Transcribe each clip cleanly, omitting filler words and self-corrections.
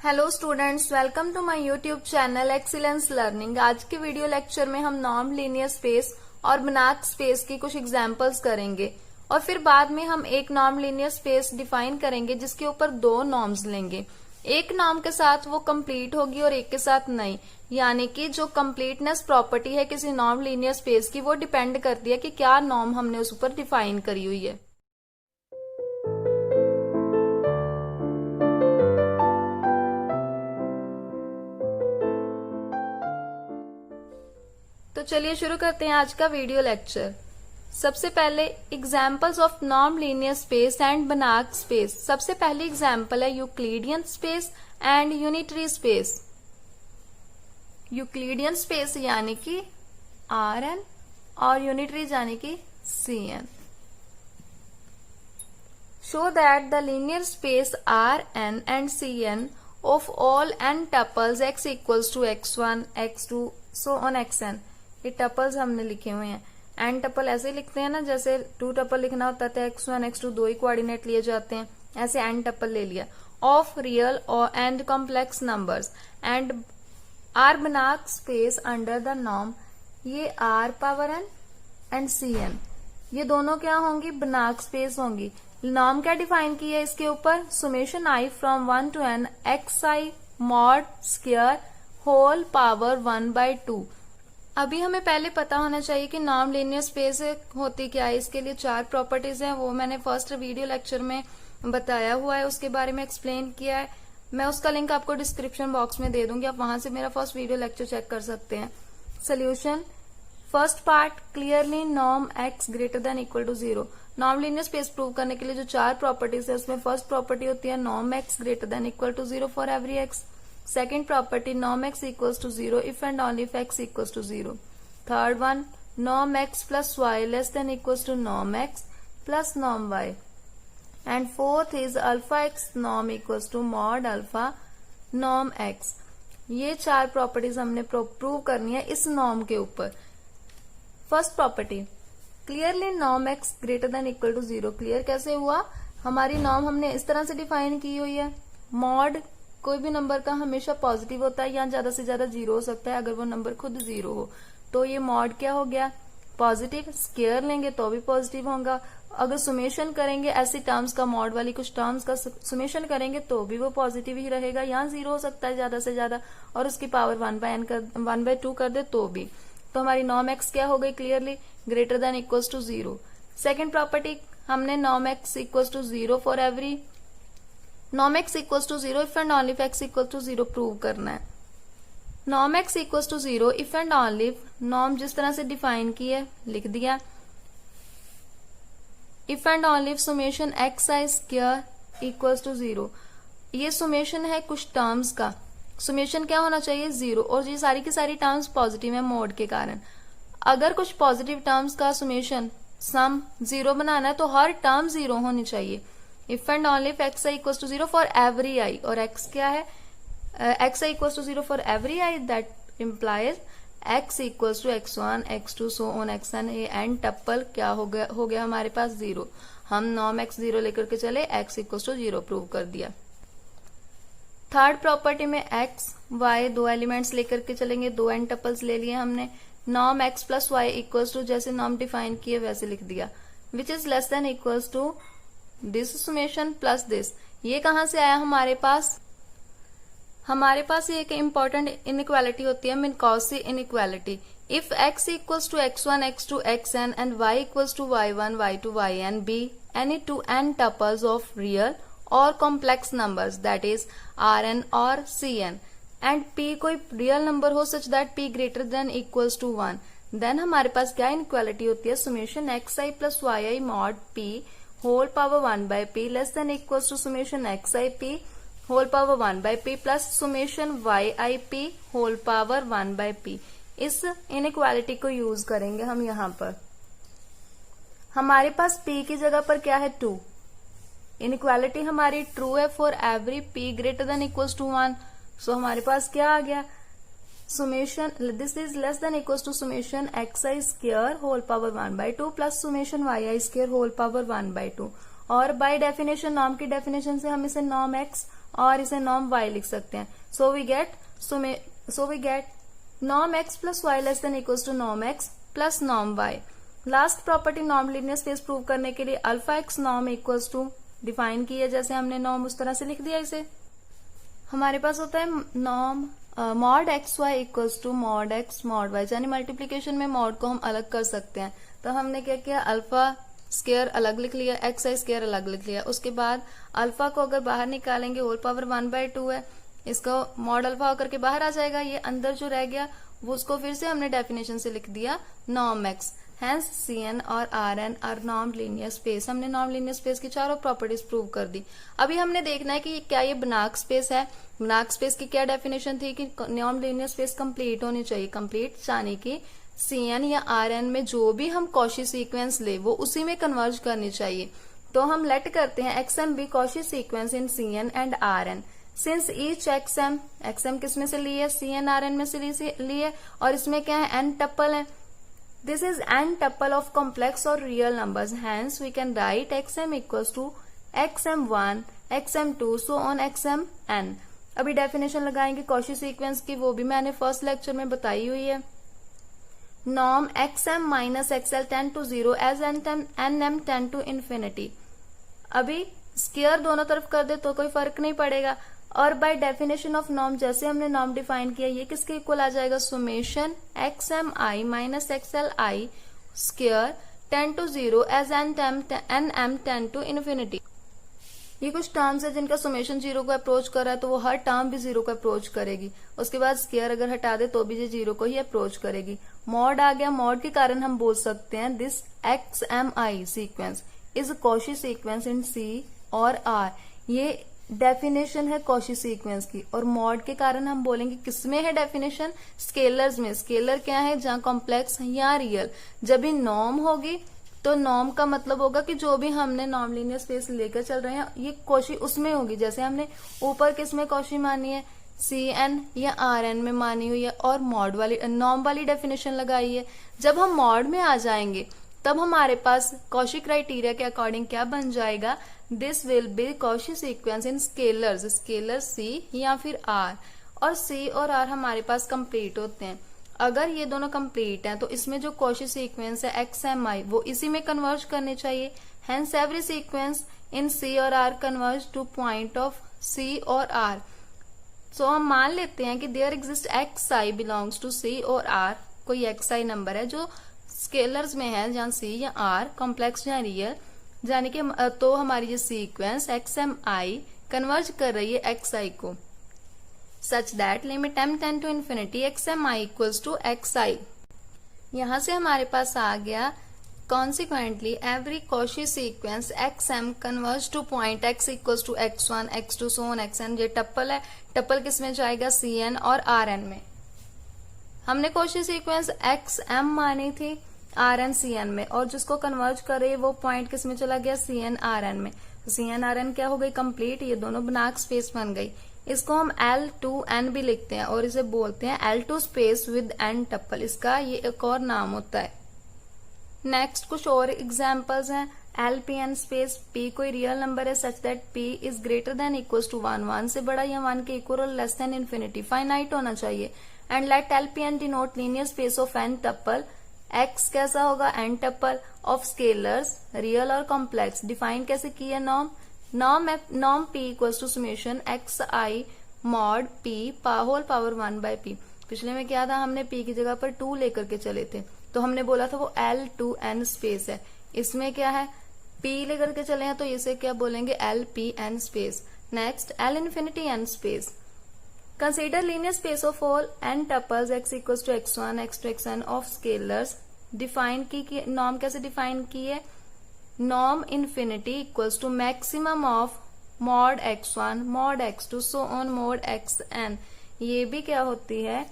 Hello students, welcome to my YouTube channel excellence learning. आज के video lecture में हम नॉर्म लीनियर स्पेस और बनाक स्पेस की कुछ एग्जांपल्स करेंगे और फिर बाद में हम एक नॉर्म लीनियर स्पेस डिफाइन करेंगे जिसके ऊपर दो नॉर्म्स लेंगे। एक नॉर्म के साथ वो कंप्लीट होगी और एक के साथ नहीं, यानी कि जो कंप्लीटनेस प्रॉपर्टी है किसी नॉर्म लीनियर स्पेस की वो डिपेंड करती है कि क्या नॉर्म हमने उस ऊपर डिफाइन करी हुई है। तो चलिए शुरू करते हैं आज का वीडियो लेक्चर। सबसे पहले examples of norm linear space and बनाक स्पेस। सबसे पहली एग्जांपल है Euclidean space and unitary space. Euclidean space यानी कि Rn और यूनिटरी यानी कि Cn। Show that the linear space Rn and Cn of all n tuples x equals to x1, x2, so on xn। ये tuples हमने लिखे हुए हैं। एन टपल ऐसे लिखते हैं ना, जैसे 2 टपल लिखना होता है x1 x2 दो ही कोऑर्डिनेट लिए जाते हैं, ऐसे एन टपल ले लिया। ऑफ रियल और and complex numbers and R Banach space under the norm. ये r power n and Cn ये दोनों क्या होंगी? बनाक स्पेस होंगी। नॉर्म क्या डिफाइन की है इसके ऊपर? Summation i from 1 to n xi mod square whole power 1/2। अभी हमें पहले पता होना चाहिए कि नॉर्म लीनियर स्पेस होती क्या है। इसके लिए 4 प्रॉपर्टीज हैं, वो मैंने फर्स्ट वीडियो लेक्चर में बताया हुआ है, उसके बारे में एक्सप्लेन किया है। मैं उसका लिंक आपको डिस्क्रिप्शन बॉक्स में दे दूंगी, आप वहां से मेरा फर्स्ट वीडियो लेक्चर चेक कर सकते हैं। Solution first part, clearly norm x greater than equal to 0। Norm linear space prove करने के लिए जो 4 प्रॉपर्टीज है उसमें फर्स्ट प्रॉपर्टी होती है norm x greater than equal to 0 for every x। Second property, norm x equals to 0 if and only if x equals to 0. Third one, norm x plus y less than equals to norm x plus norm y. And fourth is alpha x norm equals to mod alpha norm x. ये 4 properties हमने prove करनी है इस norm के ऊपर। First property, clearly norm x greater than equal to 0। Clear कैसे हुआ? हमारी नॉर्म हमने इस तरह से डिफाइन की हुई है, मॉड कोई भी नंबर का हमेशा पॉजिटिव होता है या ज्यादा से ज्यादा 0 हो सकता है अगर वो नंबर खुद 0 हो, तो ये मॉड क्या हो गया? पॉजिटिव। स्क्वायर लेंगे तो भी पॉजिटिव होगा। अगर सुमेशन करेंगे ऐसी टर्म्स का, मॉड वाली कुछ टर्म्स का सुमेशन करेंगे तो भी वो पॉजिटिव ही रहेगा। यहाँ 0 हो सकता है ज्यादा से ज्यादा, और उसकी पावर 1/2 कर दे तो भी। तो हमारी नॉर्म एक्स क्या हो गई? Clearly greater than equals to 0। Second property, हमने norm x equals to 0 for every norm x equals to 0 if and only if x equal to 0 prove करना है। Norm x equals to 0 if and only, norm जिस तरह से define की है लिख दिया। If and only if summation x i square equals to 0। ये सुमेशन है कुछ टर्म्स का, सुमेशन क्या होना चाहिए? 0, और ये सारी की सारी टर्म्स पॉजिटिव है मोड के कारण। अगर कुछ पॉजिटिव टर्म्स का सुमेशन सम 0 बनाना है तो हर टर्म 0 होनी चाहिए। If and only if x i equals to 0 for every i, और एक्स क्या है? X i equals to 0 for every i, that implies x equals to x1, x2 so on xn। ये एन टप्पल क्या हो गया हमारे पास? 0। हम norm x 0 लेकर के चले, x इक्वल्स टू 0 प्रूव कर दिया। थर्ड प्रॉपर्टी में x y दो एलिमेंट्स लेकर के चलेंगे, 2 एन टप्पल्स ले लिए हमने। Norm x plus y equals to जैसे नॉर्म डिफाइन किए वैसे लिख दिया, which is less than equals to this summation plus this. ये कहां से आया हमारे पास? हमारे पास ये एक इंपॉर्टेंट इनइक्वालिटी होती है, Minkowski inequality. If x equals to x1, x2, xn and y equals to y1, y2, yn be any 2 n tuples of real or complex numbers that is Rn or Cn and p कोई real नंबर हो such that p greater than equals to 1, then हमारे पास क्या inequality होती है? Summation xi plus yi mod p whole power 1/p less than equals to summation xip whole power 1/p plus summation yip whole power 1/p। इस inequality को use करेंगे हम यहाँ पर। हमारे पास p की जगह पर क्या है? 2। इनइक्वालिटी हमारी ट्रू है for every p greater than equals to 1। So हमारे पास क्या आ गया? Summation this is less than equals to summation xi square whole power 1/2 plus summation yi square whole power 1/2। और बाय डेफिनेशन, नॉर्म की definition से हम इसे नॉर्म x और इसे नॉर्म y लिख सकते हैं. So we get norm x plus y less than equals to norm x plus norm y. Last property norm linear space prove करने के लिए alpha x norm equals to define की है, जैसे हमने नॉर्म उस तरह से लिख दिया. इसे हमारे पास होता है norm mod x y equals to mod x mod y, यानी मल्टीप्लीकेशन में मॉड को हम अलग कर सकते हैं. तो हमने क्या किया, अल्फा स्क्वायर अलग लिख लिया, एक्स आई स्क्वायर अलग लिख लिया. उसके बाद अल्फा को अगर बाहर निकालेंगे होल पावर 1/2 है, इसको मॉड अल्फा होकर के बाहर आ जाएगा. ये अंदर जो रह गया वो उसको फिर से हमने डेफिनेशन से लिख दिया नॉर्म एक्स. Hence Cn और Rn are norm linear space. हमने नॉर्म लीनियर स्पेस की चारों प्रॉपर्टीज प्रूव कर दी. अभी हमने देखना है कि क्या ये बनाक स्पेस है. बनाक स्पेस की क्या डेफिनेशन थी कि नॉर्म लीनियर स्पेस कंप्लीट होनी चाहिए. कंप्लीट यानी कि Cn या Rn में जो भी हम कॉशी सीक्वेंस ले वो उसी में कन्वर्ज करनी चाहिए. तो हम लेट करते हैं xm be Cauchy sequence in Cn and Rn. Since each xm किस में से ली है, Cn Rn में से ली है, और इसमें क्या है, n टप्पल है. This is n tuple of complex or real numbers. Hence, we can write xm equals to xm1, xm2, so on xmn. अभी डेफिनेशन लगाएंगे कॉशी सीक्वेंस की, वो भी मैंने फर्स्ट लेक्चर में बताई हुई है. Norm xm minus xl tend to 0 as nm tend to infinity. अभी स्क्वायर दोनों तरफ कर दे तो कोई फर्क नहीं पड़ेगा. और बाय डेफिनेशन ऑफ नॉर्म, जैसे हमने नॉर्म डिफाइन किया, ये किसके इक्वल आ जाएगा, summation xm i minus xl i square tend to 0 as nm tend to infinity. ये कुछ टर्म्स है जिनका सुमेशन 0 को अप्रोच कर रहा है, तो वो हर टर्म भी 0 को अप्रोच करेगी. उसके बाद स्क्वायर अगर हटा दे तो भी ये 0 को ही अप्रोच करेगी. मॉड आ गया. मॉड के कारण हम बोल सकते हैं this XMI sequence is Cauchy sequence in C और R. ये डेफिनेशन है कॉशी सीक्वेंस की. और मॉड के कारण हम बोलेंगे किसमें है डेफिनेशन, स्केलर्स में. स्केलर क्या है, जहां कॉम्प्लेक्स या रियल. जब भी नॉर्म होगी तो नॉर्म का मतलब होगा कि जो भी हमने नॉर्म लीनियर स्पेस लेकर चल रहे हैं ये कॉशी उसमें होगी. जैसे हमने ऊपर किसमें कॉशी मानी है, Cn या Rn में मानी हुई है, और मॉड वाली नॉर्म वाली डेफिनेशन लगाई है. जब हम मॉड में आ जाएंगे तब हमारे पास कॉशी क्राइटेरिया के अकॉर्डिंग क्या बन जाएगा, this will be Cauchy sequence in scalars, scalar C या फिर R. और C और R हमारे पास कंप्लीट होते हैं. अगर ये दोनों कंप्लीट हैं तो इसमें जो कॉशी सीक्वेंस है XMI वो इसी में कन्वर्ज करने चाहिए. Hence every sequence in C और R converge to point of C और R. सो हम मान लेते हैं कि there exist XI belongs to C और R. कोई XI नंबर है जो स्केलर्स में है, जहां C या R कॉम्प्लेक्स या रियल, यानी कि तो हमारी ये सीक्वेंस XMI कन्वर्ज कर रही है XI को, such that limit m tend to infinity XMI equals to XI. यहां से हमारे पास आ गया consequently every Cauchy sequence XM converge to point X equals to X1, X2, so on Xn. ये टप्पल है. टप्पल किसमें जाएगा, Cn और Rn में. हमने कॉशी सीक्वेंस XM मानी थी Rn Cn में, और जिसको कन्वर्ज कर रही है वो पॉइंट किस में चला गया, Cn Rn में. तो Cn Rn क्या हो गई, कंप्लीट. ये दोनों बनाक स्पेस बन गई. इसको हम L2n भी लिखते हैं और इसे बोलते हैं L2 स्पेस विद n टप्पल. इसका ये एक और नाम होता है. नेक्स्ट कुछ और एग्जांपल्स हैं. LPn स्पेस P कोई रियल नंबर है such that P is greater than equals to 1, 1 से बड़ा या 1 के इक्वल और लेस देन इन्फिनिटी. फाइनाइट होना चाहिए. And let LPn denote linear space of n tuple. X कैसा होगा, n tuple of scalars real और कॉम्प्लेक्स. डिफाइन कैसे की है norm P equals to summation XI mod P whole power 1/P. पिछले में क्या था, हमने P की जगह पर 2 लेकर के चले थे, तो हमने बोला था वो L2n स्पेस है. इसमें क्या है, P लेकर के चले हैं तो इसे क्या बोलेंगे, LPn space. Next L infinity n space. Consider linear space of all n tuples x equals to x1, x2, xn of scalars. Define की नॉर्म कैसे डिफाइन की है, norm infinity equals to maximum of mod x1, mod x2, so on mod xn. ये भी क्या होती है,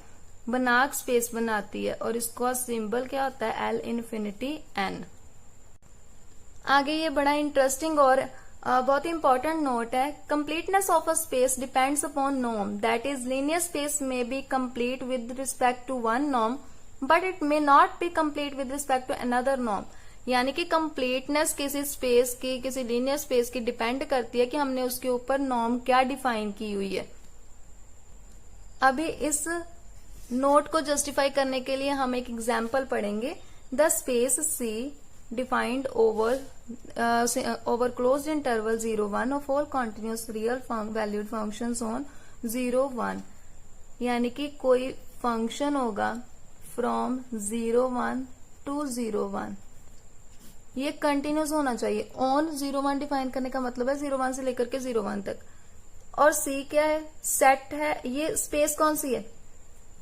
बनाक स्पेस बनाती है, और इसका सिंबल क्या होता है, L इन्फिनिटी n. आगे ये बड़ा इंटरेस्टिंग और बहुत ही इंपॉर्टेंट नोट है. Completeness of a space depends upon norm. That is linear space में be complete with respect to one norm but it may not be complete with respect to another norm. यानी कि completeness किसी space की, किसी linear space की depend करती है कि हमने उसके ऊपर नॉर्म क्या डिफाइन की हुई है। अभी इस नोट को जस्टिफाई करने के लिए हम एक एग्जाम्पल पढ़ेंगे। The space C defined over closed interval 0 1 of all continuous real valued functions on 0 1, यानी कि कोई फंक्शन होगा फ्रॉम 0 1 टू 0 1, ये कंटिन्यूस होना चाहिए। ऑन 0 1 डिफाइन करने का मतलब है 0 1 से लेकर के 0 1 तक। और सी क्या है? सेट है। ये स्पेस कौन सी है?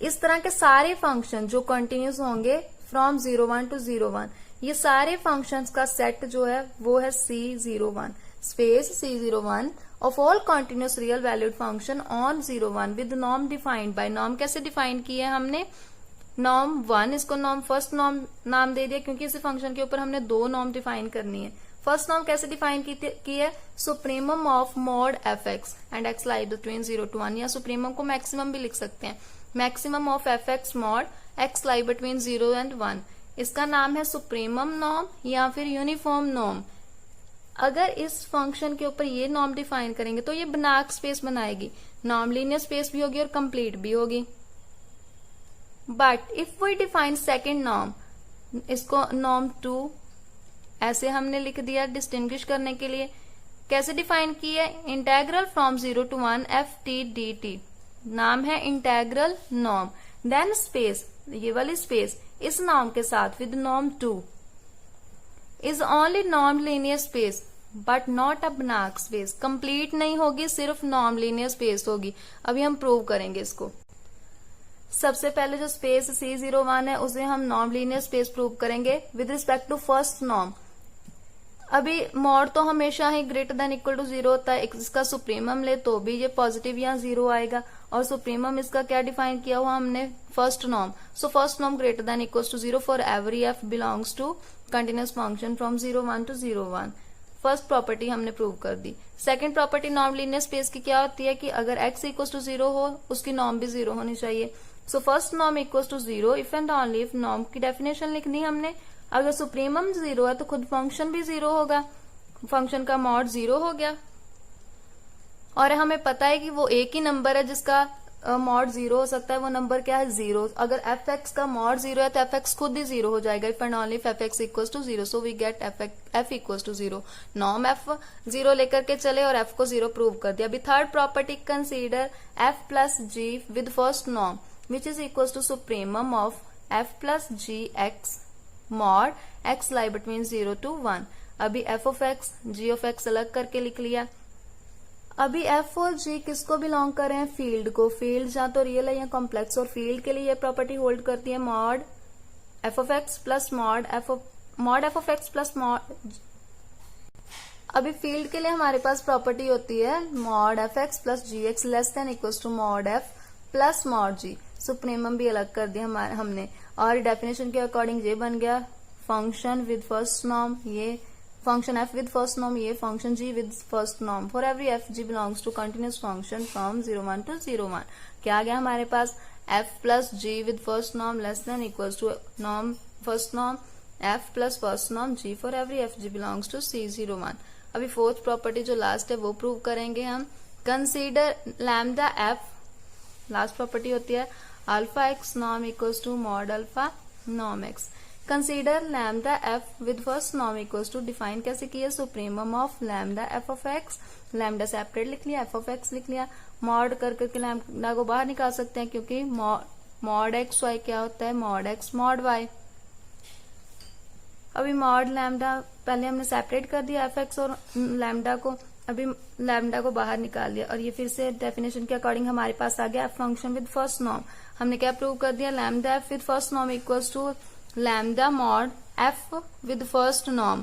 इस तरह के सारे फंक्शन जो कंटिन्यूस होंगे फ्रॉम 0 1 टू 0 1, ये सारे फंक्शंस का सेट जो है वो है C01, space C01 of all continuous real valued function on 0 1 with norm defined by. Norm कैसे डिफाइन की है हमने? नॉर्म 1, इसको नॉर्म फर्स्ट नॉर्म नाम दे दिया क्योंकि इस फंक्शन के ऊपर हमने 2 नॉर्म डिफाइन करनी है। फर्स्ट नॉर्म कैसे डिफाइन की है? Supremum of mod f x and x lie between 0 to 1, या सुप्रीमम को मैक्सिमम भी लिख सकते हैं। Maximum of F x mod x lie between 0 and 1, इसका नाम है सुप्रीमम नॉर्म या फिर यूनिफॉर्म नॉर्म। अगर इस फंक्शन के ऊपर ये नॉर्म डिफाइन करेंगे तो ये बनार्क स्पेस बनाएगी, नॉर्म लीनियर स्पेस भी होगी और कंप्लीट भी होगी। But if we define second norm, इसको नॉर्म 2 ऐसे हमने लिख दिया डिस्टिंग्विश करने के लिए। कैसे डिफाइन की है? Integral from 0 to 1 F T D T, नाम है इंटेग्रल नॉर्म। देन स्पेस, ये वाली स्पेस इस नॉर्म के साथ with norm 2 is only norm linear space but not a Banach space. Complete नहीं होगी, सिर्फ नॉर्म लीनियर स्पेस होगी। अभी हम प्रूव करेंगे इसको। सबसे पहले जो स्पेस C01 है उसे हम नॉर्म लीनियर स्पेस प्रूव करेंगे with respect to first norm. अभी मॉड तो हमेशा ही ग्रेटर देन इक्वल टू 0 होता है, इसका सुप्रीमम ले तो भी ये पॉजिटिव या 0 आएगा, और सुप्रीमम इसका क्या डिफाइन किया हुआ हमने? First norm. So first norm greater than equal to 0 for every f belongs to continuous function from 0 1 to 0 1। First property हमने प्रूव कर दी। Second property norm linear space की क्या होती है कि अगर x इक्वल टू 0 हो, उसकी नॉर्म भी 0 होनी चाहिए। So first norm equal to 0 if and only if. Norm की डेफिनेशन लिखनी हमने, अगर सुप्रीमम 0 है तो खुद फंक्शन भी 0 होगा, फंक्शन का मॉड 0 हो गया। और हमें पता है कि वो एक ही नंबर है जिसका मॉड 0 हो सकता है, वो नंबर क्या है? 0। अगर एफ एक्स का मॉड 0 है तो एफ एक्स खुद ही 0 हो जाएगा if and only if f x equal to 0। So we get f equal to 0। Norm f 0 लेकर के चले और एफ को 0 प्रूव कर दिया। अभी third property, consider f plus g with first norm which is equal to supremum of f plus g x mod x lie between 0 to 1। अभी f of x g of x अलग करके लिख लिया। अभी F और जी किसको belong कर रहे हैं? फील्ड को। फील्ड या तो रियल है या कॉम्प्लेक्स, और फील्ड के लिए ये प्रॉपर्टी होल्ड करती है mod f of x plus mod f of x plus mod. अभी फील्ड के लिए हमारे पास प्रॉपर्टी होती है mod f x plus g x less than equal to mod f plus mod g. Supremum भी अलग कर दिया हमने, और डेफिनेशन के अकॉर्डिंग ये बन गया फंक्शन विद फर्स्ट नॉर्म, ये function f with first norm, ये function g with first norm for every f g belongs to continuous function from 0 1 to 0 1। क्या आ गया हमारे पास? f plus g with first norm less than equals to norm first norm f plus first norm g for every f g belongs to C01। अभी fourth property जो last है वो prove करेंगे हम। Consider lambda f, last property होती है alpha x norm equals to mod alpha norm x. Consider lambda f with first norm equals to, define कैसे किया? Supremum of lambda f of x, lambda separate लिख लिया, F of x लिख लिया, mod कर करके लैम्डा को बाहर निकाल सकते हैं क्योंकि मॉड एक्स वाई क्या होता है? Mod x mod y. अभी मॉड लैम्डा पहले हमने सेपरेट कर दिया एफ एक्स और लैम्डा को, अभी लैम्डा को बाहर निकाल दिया, और ये फिर से डेफिनेशन के अकॉर्डिंग हमारे पास आ गया फंक्शन विद फर्स्ट नॉर्म। हमने क्या प्रूव कर दिया? Lambda f with first norm equals to lambda mod f with first norm.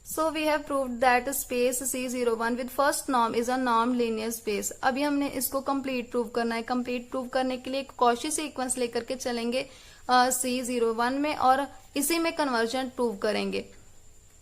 So we have proved that space C01 with first norm is a norm linear space. अभी हमने इसको complete prove करना है। Complete prove करने के लिए एक Cauchy sequence लेकर के चलेंगे C01 में और इसी में कन्वर्जन प्रूव करेंगे।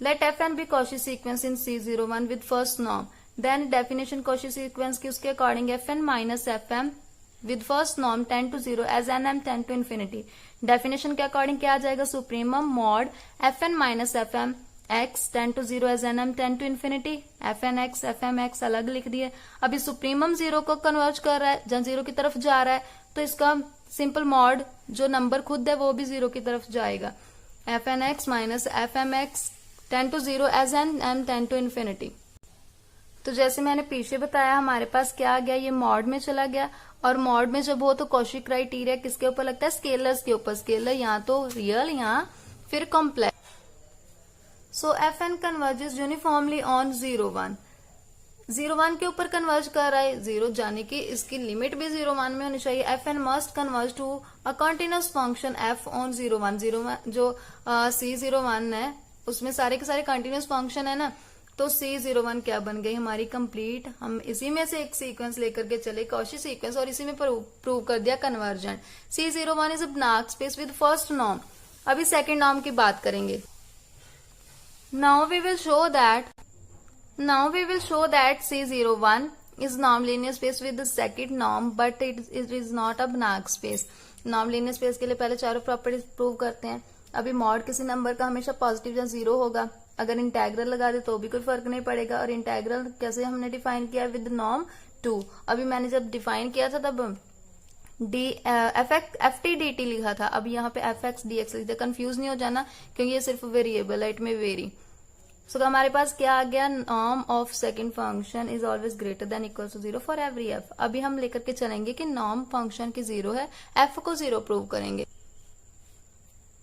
Let fn be Cauchy sequence in C01 with first norm. Then definition Cauchy sequence की उसके according fn minus fm with first norm tend to 0 as n m tend to infinity. Definition के according क्या आ जाएगा, supremum mod fn minus fm x tend to 0 as nm tend to infinity. fn x fm x अलग लिख दिए. अभी supremum 0 को converge कर रहा है, जहां 0 की तरफ जा रहा है, तो इसका सिंपल मॉड जो नंबर खुद है वो भी 0 की तरफ जाएगा. fn x minus fm x tend to 0 as nm tend to infinity. तो जैसे मैंने पीछे बताया हमारे पास क्या आ गया, ये मॉड में चला गया. और मॉड में जब हो तो कॉची क्राइटेरिया किसके ऊपर लगता है, स्केलर्स के ऊपर. स्केलर यहाँ तो रियल, यहाँ फिर complex. So f n converges uniformly on 0 1. 0 1 के ऊपर कन्वर्ज कर रहा है, 0 जाने की इसकी लिमिट भी 0 1 में होनी चाहिए. F n must converge to a continuous function f on 0 1. 0 1 जो C01 है उसमें सारे के सारे कंटिन्यूअस फंक्शन है ना, तो C01 क्या बन गई हमारी कंप्लीट. हम इसी में से एक सीक्वेंस लेकर के चले, कॉची सीक्वेंस, और इसी में प्रूव कर दिया convergent. C01 is a Banach space with first norm. अभी सेकंड नॉर्म की बात करेंगे. Now we will show that C01 is non-linear space with the second norm, but it is not a Banach space. Non-linear space के लिए पहले चारों properties prove करते हैं. अभी मॉड किसी नंबर का हमेशा पॉजिटिव या 0 होगा. अगर इंटेग्रल लगा दे तो भी कोई फर्क नहीं पड़ेगा. और इंटेग्रल कैसे हमने डिफाइन किया, विद नॉर्म 2. अभी मैंने जब डिफाइन किया था तब एफ टी डी टी लिखा था, अब यहाँ पे एफ एक्स डी एक्स लिखा. कंफ्यूज नहीं हो जाना क्योंकि ये सिर्फ वेरिएबल है, इट में वेरी. सो हमारे पास क्या आ गया, norm of second function is always greater than equal to 0 for every f. अभी हम लेकर के चलेंगे कि नॉर्म फंक्शन की 0 है, एफ को 0 प्रूव करेंगे.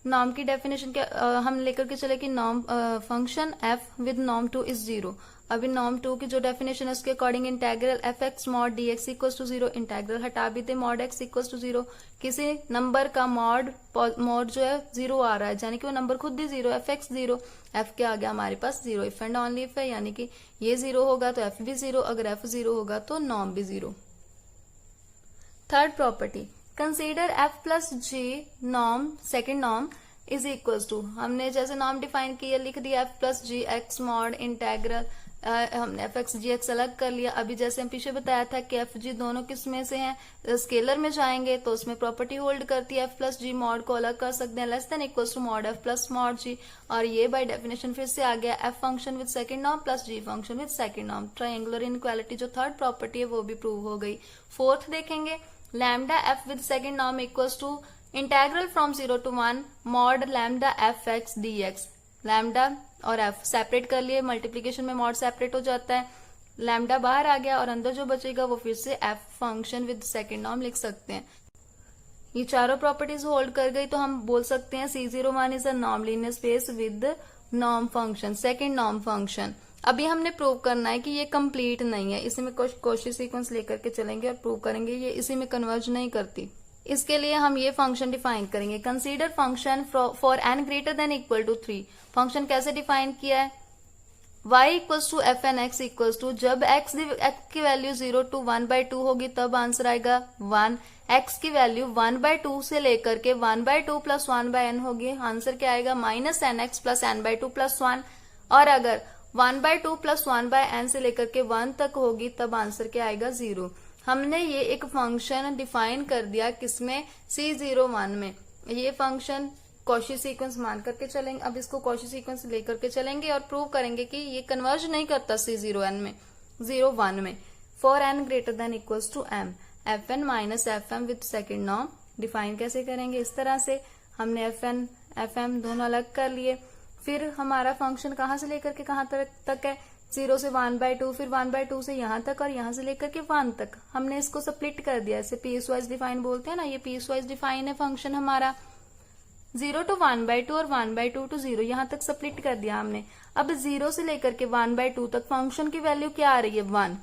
नॉर्म की डेफिनेशन क्या हम लेकर के चले कि norm function f with norm 2 is 0. अभी नॉर्म 2 की जो डेफिनेशन है उसके according integral f x mod d x equal to 0. Integral हटा भी दे, मॉड एक्स इक्वल टू 0. किसी नंबर का मॉड जो है 0 आ रहा है, यानी कि वो नंबर खुद ही 0, एफ एक्स 0. एफ क्या आ गया हमारे पास 0. इफ एंड ओनली इफ है, यानी कि ये 0 होगा तो एफ भी 0, अगर एफ 0 होगा तो नॉर्म भी 0. Third property, consider f plus g norm second norm is equal to, हमने जैसे नॉर्म डिफाइन किया लिख दिया f plus g x mod integral, हमने एफ एक्स जी एक्स अलग कर लिया. अभी जैसे हम पीछे बताया था कि एफ जी दोनों किस में से हैं, स्केलर में जाएंगे तो उसमें प्रॉपर्टी होल्ड करती है. एफ प्लस जी मॉड को अलग कर सकते हैं, less than equal to mod f plus mod g. और ये बाय डेफिनेशन फिर से आ गया f function with second norm plus g function with second norm. Triangular inequality जो थर्ड प्रॉपर्टी है वो भी प्रूव हो गई. फोर्थ देखेंगे, lambda f with second norm equals to integral from 0 to 1 mod lambda f x d x. Lambda और f separate कर लिए, मल्टीप्लीकेशन में मॉड सेपरेट हो जाता है, लैम्डा बाहर आ गया और अंदर जो बचेगा वो फिर से F function with second norm लिख सकते हैं. ये चारों प्रॉपर्टीज होल्ड कर गई तो हम बोल सकते हैं C01 is a norm linear space with norm function, second norm function. अभी हमने प्रूव करना है कि ये कंप्लीट नहीं है, इसी में कॉची सीक्वेंस लेकर के चलेंगे और प्रूव करेंगे ये इसी में कन्वर्ज नहीं करती. इसके लिए हम ये फंक्शन डिफाइन करेंगे, consider function for n greater than equal to 3. Function कैसे डिफाइन किया है, y equals to f n x equals to, जब x की वैल्यू 0 to 1/2 होगी तब आंसर आएगा 1. x की वैल्यू 1/2 से लेकर के 1/2 प्लस 1/n होगी, आंसर क्या आएगा minus nx plus n/2 plus 1. और अगर 1/2 प्लस 1/n से लेकर के 1 तक होगी तब आंसर क्या आएगा 0. हमने ये एक फंक्शन डिफाइन कर दिया किसमें, C01 में. ये फंक्शन कॉची सीक्वेंस मान करके चलेंगे. अब इसको कॉची सीक्वेंस लेकर के चलेंगे और प्रूव करेंगे कि ये कन्वर्ज नहीं करता C01 में. For n greater than equals to m, f n minus f m with second norm. Define कैसे करेंगे, इस तरह से हमने एफ एन एफ एम दोनों अलग कर लिए. फिर हमारा फंक्शन कहाँ से लेकर के कहाँ तक है, 0 से 1/2, फिर 1/2 से यहाँ तक और यहाँ से लेकर के 1 तक. हमने इसको स्प्लिट कर दिया, इसे पीस वाइज डिफाइन बोलते हैं ना, ये पीस वाइज डिफाइन है फंक्शन हमारा. 0 to 1/2 और 1/2 to 0 यहाँ तक स्प्लिट कर दिया हमने. अब 0 से लेकर के 1/2 तक फंक्शन की वैल्यू क्या आ रही है 1.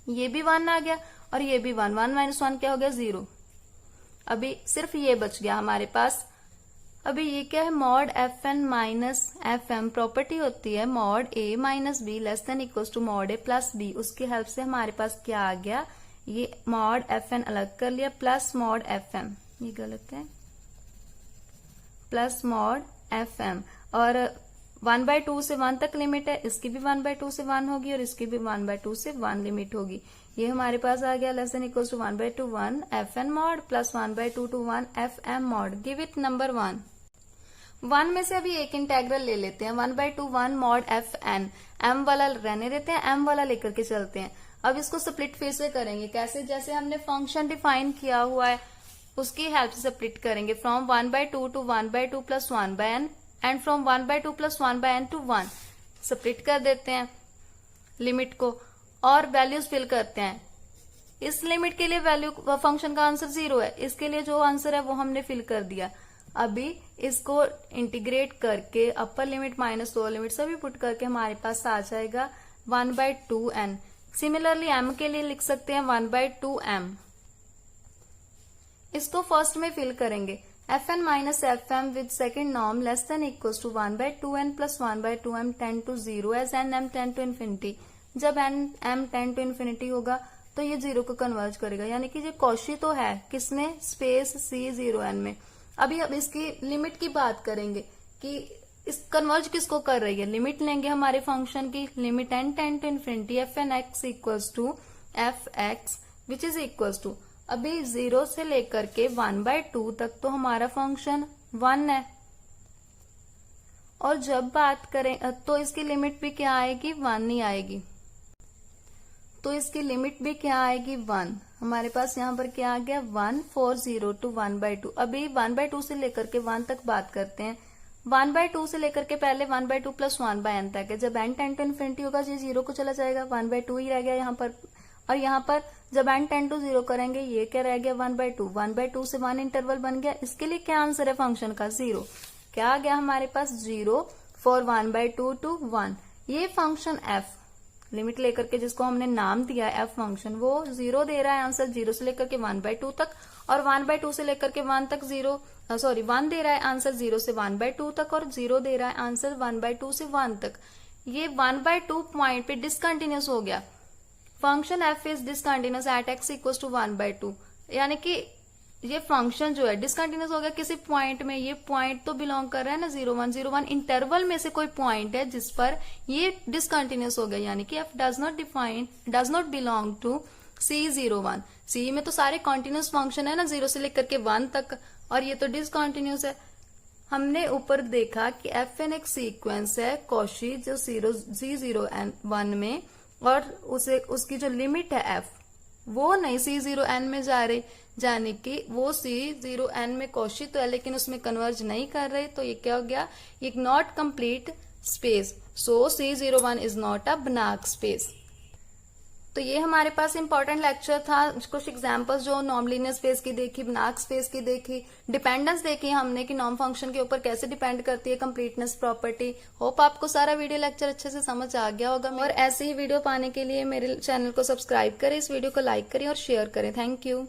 ये भी 1 आ गया और ये भी 1. 1 माइनस 1 क्या हो गया 0. अभी सिर्फ ये बच गया हमारे पास. अभी ये क्या है, mod f n minus f m property होती है mod a minus b less than equal to mod a plus b. उसकी हेल्प से हमारे पास क्या आ गया, ये मॉड एफ एन अलग कर लिया प्लस मॉड एफ एम, ये गलत है, प्लस मॉड एफ एम. और 1/2 से 1 तक लिमिट है, इसकी भी 1/2 से 1 होगी और इसकी भी 1/2 से 1 लिमिट होगी। ये हमारे पास आ गया less than equal to 1/2 1 fn mod plus 1/2 to 1 fm mod। Give it number 1 में से अभी एक इंटेग्रल ले लेते हैं 1/2 1 mod fn। m वाला रहने देते हैं, m वाला लेकर के चलते हैं। अब इसको स्प्लिट फिर से करेंगे, कैसे? जैसे हमने फंक्शन डिफाइन किया हुआ है उसकी हेल्प से स्प्लिट करेंगे, from 1/2 to 1/2 plus 1/n and from 1/2 plus 1/n to 1। Split कर देते हैं लिमिट को और वैल्यूज फिल करते हैं। इस लिमिट के लिए वैल्यू फंक्शन का आंसर 0 है, इसके लिए जो आंसर है वो हमने फिल कर दिया। अभी इसको इंटीग्रेट करके upper limit minus lower limit सभी पुट करके हमारे पास आ जाएगा 1/2n। सिमिलरली m के लिए लिख सकते हैं 1/2m। इसको फर्स्ट में फिल करेंगे, fn minus fm with second norm less than equal to 1/2n plus 1/2m tend to 0 as n m tend to infinity. जब m टेंड टू इन्फिनिटी होगा तो ये 0 को कन्वर्ज करेगा, यानी कि ये कॉशी तो है किसमें? स्पेस C0n में। अभी अब इसकी लिमिट की बात करेंगे कि इस कन्वर्ज किसको कर रही है। लिमिट लेंगे हमारे फंक्शन की, limit n tend to infinity fn x equals to fx which is equals to, अभी 0 से लेकर के 1/2 तक तो हमारा फंक्शन 1 है। और जब बात करें तो इसकी लिमिट भी क्या आएगी? 1 ही आएगी। तो इसकी लिमिट भी क्या आएगी? 1। हमारे पास यहाँ पर क्या आ गया? 1 4 0 to 1/2। अभी 1/2 से लेकर के 1 तक बात करते हैं। 1/2 से लेकर के पहले 1/2 प्लस 1/n तक है। जब n टेंड टू इन्फिनिटी होगा ये 0 को चला जाएगा, 1/2 ही रह गया यहाँ पर। और यहाँ पर जब n टेंड टू 0 करेंगे ये क्या रह गया? 1/2। 1/2 से 1 इंटरवल बन गया। इसके लिए क्या आंसर है फंक्शन का? 0। क्या आ गया हमारे पास? 0 फॉर 1/2 to 1। ये फंक्शन f लिमिट लेकर के जिसको हमने नाम दिया है f फंक्शन, वो 0 दे रहा है आंसर 0 से लेकर के 1/2 तक, और 1/2 से लेकर के 1 तक 1 दे रहा है आंसर 0 से 1/2 तक, और 0 दे रहा है आंसर 1/2 से 1 तक। ये 1/2 पॉइंट पे डिसकंटिन्यूस हो गया। Function f is discontinuous at x equal to 1/2, यानी कि ये फंक्शन जो है डिसकंटिन्यूस हो गया किसी पॉइंट में। ये पॉइंट तो बिलोंग कर रहा है ना 0 1 0 1 इंटरवल में से कोई पॉइंट है जिस पर ये डिसकंटिन्यूस हो गया, यानी कि f does not belong to C01। C में तो सारे कॉन्टिन्यूस फंक्शन है ना 0 से लेकर के 1 तक, और ये तो डिसकंटिन्यूस है। हमने ऊपर देखा कि fn एक सीक्वेंस है कॉशी जो C0n1 में, और उसकी जो लिमिट है f वो नहीं C0n में जा रही, यानी कि वो C0n में कॉशी तो है लेकिन उसमें कन्वर्ज नहीं कर रहे। तो ये क्या हो गया? ये not complete space, so C01 is not a Banach space. तो ये हमारे पास इंपॉर्टेंट लेक्चर था। कुछ एग्जांपल्स जो नॉर्म लीनियर स्पेस की देखी, बनार्क स्पेस की देखी, डिपेंडेंस देखी हमने कि नॉर्म फंक्शन के ऊपर कैसे डिपेंड करती है कंप्लीटनेस प्रॉपर्टी। होप आपको सारा वीडियो लेक्चर अच्छे से समझ आ गया होगा। और ऐसे ही वीडियो पाने के लिए मेरे चैनल को सब्सक्राइब करें, इस वीडियो को लाइक करें और शेयर करें। Thank you.